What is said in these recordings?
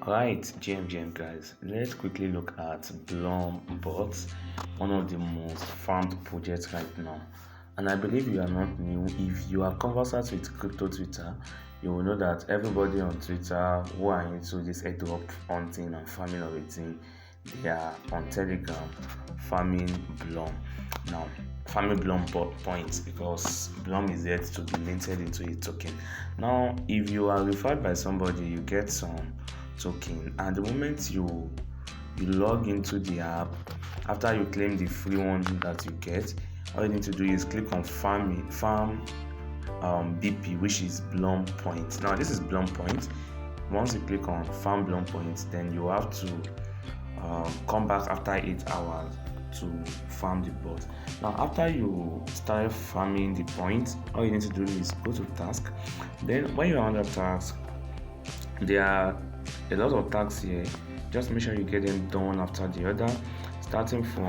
Alright, GM guys, let's quickly look at Blum bots, one of the most farmed projects right now. And I believe you are not new. If you are conversant with crypto Twitter, you will know that everybody on Twitter who are into this airdrop hunting and farming of a thing, they are on Telegram farming Blum. Now, farming Blum points because Blum is yet to be minted into a token. Now, if you are referred by somebody, you get some token, and the moment you log into the app, after you claim the free one that you get, all you need to do is click on farm BP, which is Blum point. Now this is Blum point. Once you click on farm Blum points, then you have to come back after 8 hours to farm the bot. Now after you start farming the points, all you need to do is go to task. Then when you're under task, there are a lot of tasks here. Just make sure you get them done after the other, starting from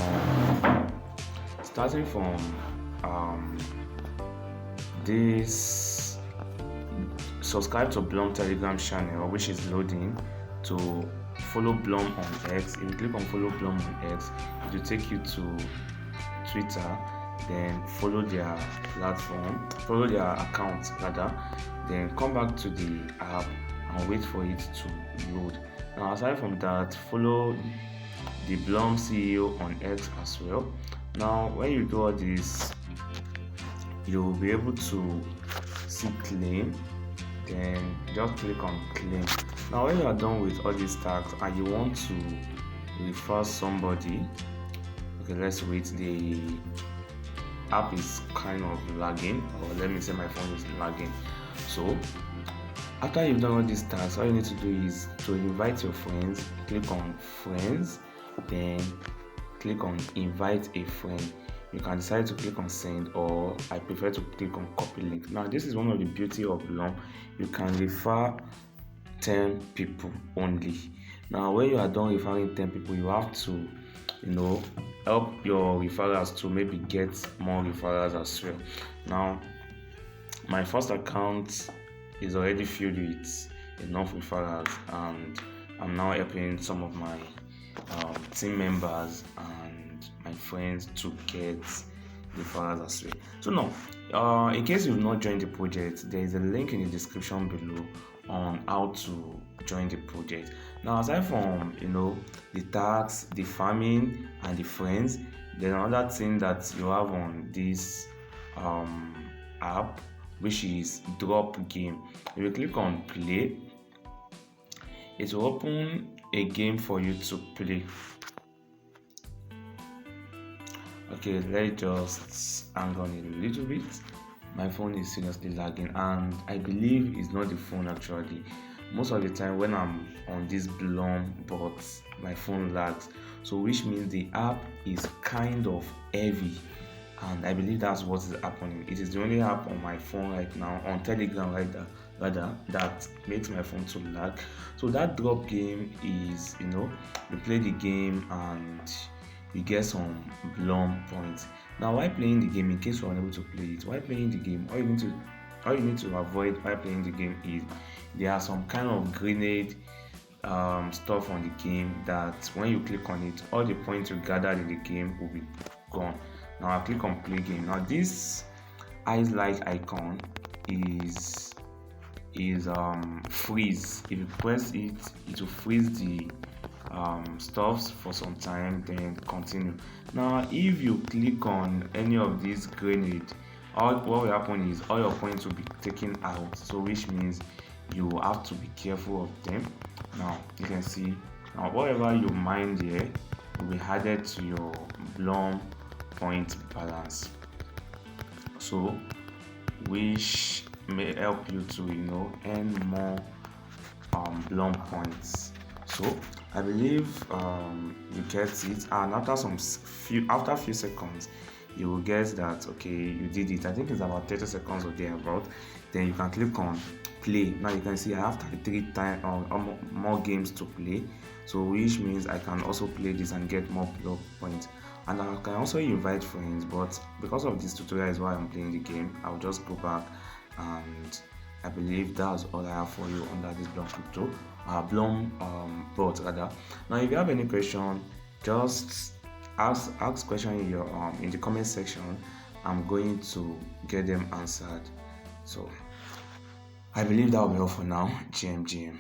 this subscribe to Blum Telegram channel, which is loading, to follow Blum on X. If you click on follow Blum on X, it will take you to Twitter. Then follow their platform, follow their account rather, then come back to the app and wait for it to load. Now aside from that, follow the Blum CEO on X as well. Now when you do all this, you will be able to see claim, then just click on claim. Now when you are done with all these tasks and you want to refer somebody, okay, let's wait. The app is kind of lagging, or let me say my phone is lagging. So after you've done all these tasks, all you need to do is to invite your friends. Click on friends, then click on invite a friend. You can decide to click on send, or I prefer to click on copy link. Now this is one of the beauty of Blum. You can refer 10 people only. Now when you are done referring 10 people, you have to help your referrals to maybe get more referrals as well. Now my first account is already filled with enough referrals, and I'm now helping some of my team members and my friends to get referrals as well. So now, in case you've not joined the project, there is a link in the description below on how to join the project. Now aside from the tax, the farming and the friends, there's another thing that you have on this app, which is drop game. If you click on play, it will open a game for you to play. Okay, let's just hang on a little bit. My phone is seriously lagging, and I believe it's not the phone actually. Most of the time when I'm on this Blum bot, my phone lags, so which means the app is kind of heavy, and I believe that's what is happening. It is the only app on my phone right now, on Telegram rather, that makes my phone to lag. So that drop game is, you play the game and you get some Blum points. Now while playing the game, in case you're unable to play it, while playing the game, all you need to avoid while playing the game is there are some kind of grenade stuff on the game that when you click on it, all the points you gathered in the game will be gone. Now I click on play game. Now this eyes light icon is freeze. If you press it, it will freeze the stuffs for some time, then continue. Now if you click on any of these grenades, what will happen is all your points will be taken out, so which means you have to be careful of them. Now you can see, now whatever you mine there will be added to your Blum point balance, so which may help you to earn more Blum points. So I believe you get it, and after a few seconds you will guess that okay, you did it. I think it's about 30 seconds or thereabout. Then you can click on play. Now you can see I have 33 times or more games to play, so which means I can also play this and get more Blum points. And I can also invite friends, but because of this tutorial is why I'm playing the game, I'll just go back and I believe that's all I have for you under this Blum crypto, Blum bot rather. Now, if you have any question, just ask question in your in the comment section. I'm going to get them answered. So I believe that will be all for now. GM.